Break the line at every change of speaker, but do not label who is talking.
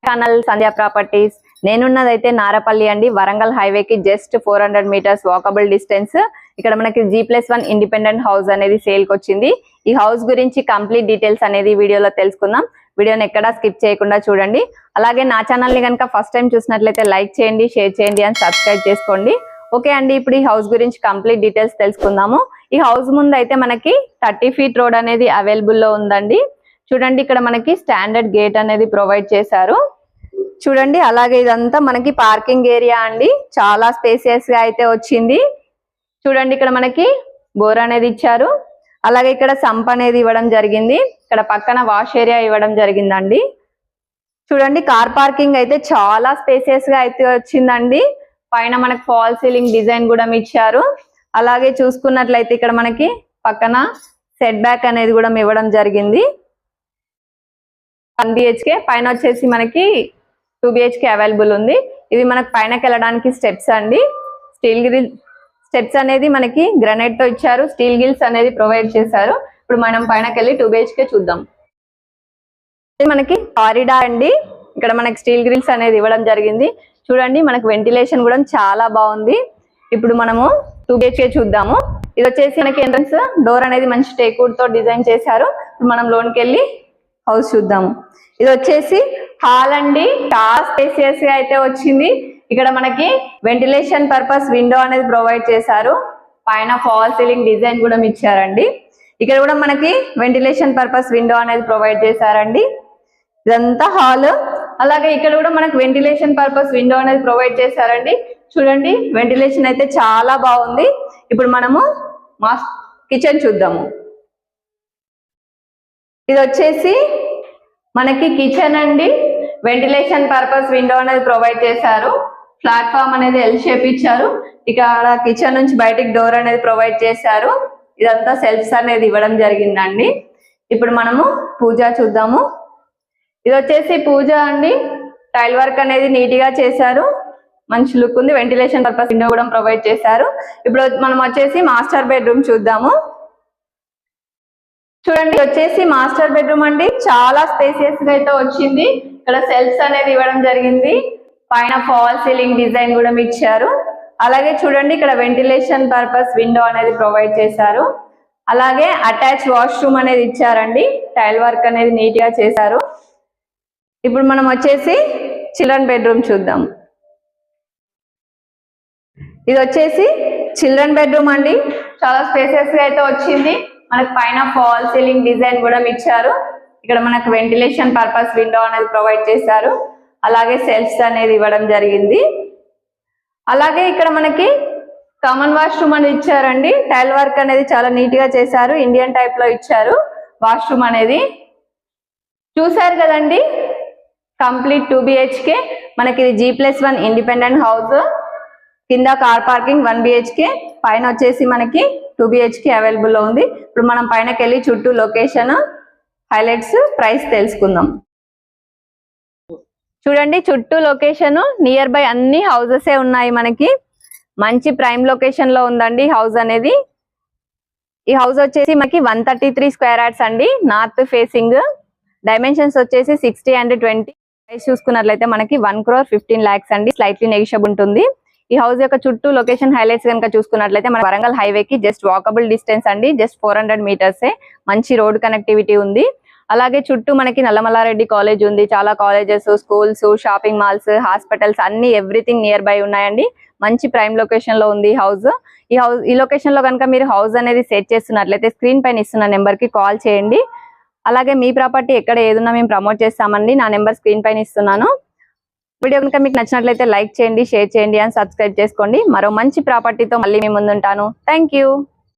Channel సంధ్య properties. నేనున్నదైతే Narapally అండి, వరంగల్ హైవేకి just 400 metres walkable distance. ఇక్కడ మనకి G+1 ఇండిపెండెంట్ హౌస్ అనేది సేల్ కి వచ్చింది. ఈ హౌస్ గురించి కంప్లీట్ డీటెయిల్స్ అనేది వీడియోలో తెలుసుకుందాం. వీడియోని ఎక్కడా స్కిప్ చేయకుండా చూడండి. అలాగే నా ఛానల్ ని కనుక ఫస్ట్ టైం చూసినట్లయితే లైక్ చేయండి, షేర్ చేయండి అండ్ సబ్స్క్రైబ్ చేసుకోండి. ఓకే అండి, ఇప్పుడు ఈ హౌస్ గురించి కంప్లీట్ డీటెయిల్స్ తెలుసుకుందాము. ఈ హౌస్ ముందు అయితే మనకి 30 ఫీట్ రోడ్ అనేది అవైలబుల్ లో ఉందండి. చూడండి, ఇక్కడ మనకి స్టాండర్డ్ గేట్ అనేది ప్రొవైడ్ చేశారు. చూడండి, అలాగే ఇదంతా మనకి పార్కింగ్ ఏరియా అండి. చాలా స్పేసియస్ గా అయితే వచ్చింది. చూడండి, ఇక్కడ మనకి బోర్ అనేది ఇచ్చారు. అలాగే ఇక్కడ సంప్ అనేది ఇవ్వడం జరిగింది. ఇక్కడ పక్కన వాష్ ఏరియా ఇవ్వడం జరిగిందండి. చూడండి, కార్ పార్కింగ్ అయితే చాలా స్పేసియస్ గా అయితే వచ్చిందండి. పైన మనకి ఫాల్ సీలింగ్ డిజైన్ కూడా ఇచ్చారు. అలాగే చూసుకున్నట్లయితే ఇక్కడ మనకి పక్కన సెట్ బ్యాక్ అనేది కూడా ఇవ్వడం జరిగింది. 1 BHK పైన వచ్చేసి మనకి 2 BHK అవైలబుల్ ఉంది. ఇవి మనకి పైనకి వెళ్ళడానికి స్టెప్స్ అండి. స్టీల్ గ్రిల్ స్టెప్స్ అనేది మనకి గ్రానైట్ తో ఇచ్చారు. స్టీల్ గిల్స్ అనేది ప్రొవైడ్ చేశారు. ఇప్పుడు మనం పైనకి వెళ్ళి 2 BHK చూద్దాం. మనకి కారిడార్ అండి. ఇక్కడ మనకి స్టీల్ గ్రిల్స్ అనేది ఇవ్వడం జరిగింది. చూడండి, మనకి వెంటిలేషన్ కూడా చాలా బాగుంది. ఇప్పుడు మనము 2 BHK చూద్దాము. ఇది వచ్చేసి మనకి ఎంట్రన్స్ డోర్ అనేది మంచి టేక్వుడ్ తో డిజైన్ చేశారు. ఇప్పుడు మనం లోనికి వెళ్ళి హౌస్ చూద్దాము. ఇది వచ్చేసి హాల్ అండి. చాలా స్పేసియస్ గా అయితే వచ్చింది. ఇక్కడ మనకి వెంటిలేషన్ పర్పస్ విండో అనేది ప్రొవైడ్ చేశారు. పైన ఫాల్ సీలింగ్ డిజైన్ కూడా ఇచ్చారండి. ఇక్కడ కూడా మనకి వెంటిలేషన్ పర్పస్ విండో అనేది ప్రొవైడ్ చేశారండి. ఇదంతా హాల్. అలాగే ఇక్కడ కూడా మనకి వెంటిలేషన్ పర్పస్ విండో అనేది ప్రొవైడ్ చేశారండి. చూడండి, వెంటిలేషన్ అయితే చాలా బాగుంది. ఇప్పుడు మనము కిచెన్ చూద్దాము. ఇది వచ్చేసి మనకి కిచెన్ అండి. వెంటిలేషన్ పర్పస్ విండో అనేది ప్రొవైడ్ చేశారు. ప్లాట్ఫామ్ అనేది ఎల్ షేప్ ఇచ్చారు. ఇక్కడ కిచెన్ నుంచి బయటికి డోర్ అనేది ప్రొవైడ్ చేశారు. ఇదంతా సెల్ఫ్స్ అనేది ఇవ్వడం జరిగిందండి. ఇప్పుడు మనము పూజ చూద్దాము. ఇది వచ్చేసి పూజ అండి. టైల్ వర్క్ అనేది నీట్ గా చేశారు. మంచి లుక్ ఉంది. వెంటిలేషన్ పర్పస్ విండో కూడా ప్రొవైడ్ చేశారు. ఇప్పుడు మనం వచ్చేసి మాస్టర్ బెడ్రూమ్ చూద్దాము. చూడండి, వచ్చేసి మాస్టర్ బెడ్రూమ్ అండి. చాలా స్పేసియస్ గా అయితే వచ్చింది. ఇక్కడ సెల్ఫ్స్ అనేది ఇవ్వడం జరిగింది. పైన ఫాల్ సీలింగ్ డిజైన్ కూడా ఇచ్చారు. అలాగే చూడండి, ఇక్కడ వెంటిలేషన్ పర్పస్ విండో అనేది ప్రొవైడ్ చేశారు. అలాగే అటాచ్ వాష్రూమ్ అనేది ఇచ్చారండి. టైల్ వర్క్ అనేది నీట్ గా చేశారు. ఇప్పుడు మనం వచ్చేసి చిల్డ్రన్ బెడ్రూమ్ చూద్దాం. ఇది వచ్చేసి చిల్డ్రన్ బెడ్రూమ్ అండి. చాలా స్పేసియస్ గా అయితే వచ్చింది. మనకి పైన ఫాల్ సీలింగ్ డిజైన్ కూడా ఇచ్చారు. ఇక్కడ మనకు వెంటిలేషన్ పర్పస్ విండో అనేది ప్రొవైడ్ చేశారు. అలాగే సెల్ఫ్స్ అనేది ఇవ్వడం జరిగింది. అలాగే ఇక్కడ మనకి కామన్ వాష్రూమ్ అనేది ఇచ్చారండి. టైల్ వర్క్ అనేది చాలా నీట్ గా చేశారు. ఇండియన్ టైప్ లో ఇచ్చారు వాష్రూమ్ అనేది. చూసారు కదండి, కంప్లీట్ 2 BHK. మనకి ఇది G+1 ఇండిపెండెంట్ హౌస్. కింద కార్ పార్కింగ్ 1 BHK, పైన వచ్చేసి మనకి 2 BHK అవైలబుల్ లో ఉంది. ఇప్పుడు మనం పైనకి వెళ్ళి చుట్టూ లొకేషన్, హైలైట్స్, ప్రైస్ తెలుసుకుందాం. చూడండి, చుట్టూ లొకేషన్ నియర్ బై అన్ని హౌసెస్ ఉన్నాయి. మనకి మంచి ప్రైమ్ లొకేషన్ లో ఉందండి హౌస్ అనేది. ఈ హౌస్ వచ్చేసి మనకి 133 స్క్వేర్ యార్డ్స్ అండి. North facing. డైమెన్షన్స్ వచ్చేసి 60 and 20. ప్రైస్ చూసుకున్నట్లయితే మనకి 1,15 lakhs అండి. స్లైట్లీ నెగిషియబుల్ ఉంటుంది. ఈ హౌస్ యొక్క చుట్టూ లొకేషన్ హైలైట్స్ కనుక చూసుకున్నట్లయితే మన వరంగల్ హైవేకి జస్ట్ వాకబుల్ డిస్టెన్స్ అండి. జస్ట్ 400 మీటర్సే. మంచి రోడ్ కనెక్టివిటీ ఉంది. అలాగే చుట్టూ మనకి నల్లమల్లారెడ్డి కాలేజ్ ఉంది. చాలా colleges, schools, shopping malls, hospitals అన్ని ఎవ్రీథింగ్ నియర్ బై ఉన్నాయండి. మంచి ప్రైమ్ లొకేషన్ లో ఉంది హౌస్. ఈ లొకేషన్ లో కనుక మీరు హౌస్ అనేది సెట్ చేస్తున్నట్లయితే స్క్రీన్ పైన ఇస్తున్న నెంబర్ కి కాల్ చేయండి. అలాగే మీ ప్రాపర్టీ ఎక్కడ ఏదున్నా మేము ప్రమోట్ చేస్తామండి. నా నెంబర్ స్క్రీన్ పైన ఇస్తున్నాను. వీడియో కనుక మీకు నచ్చినట్లయితే లైక్ చేయండి, షేర్ చేయండి అండ్ సబ్స్క్రైబ్ చేసుకోండి. మరో మంచి ప్రాపర్టీతో మళ్ళీ మీ ముందుంటాను. Thank you.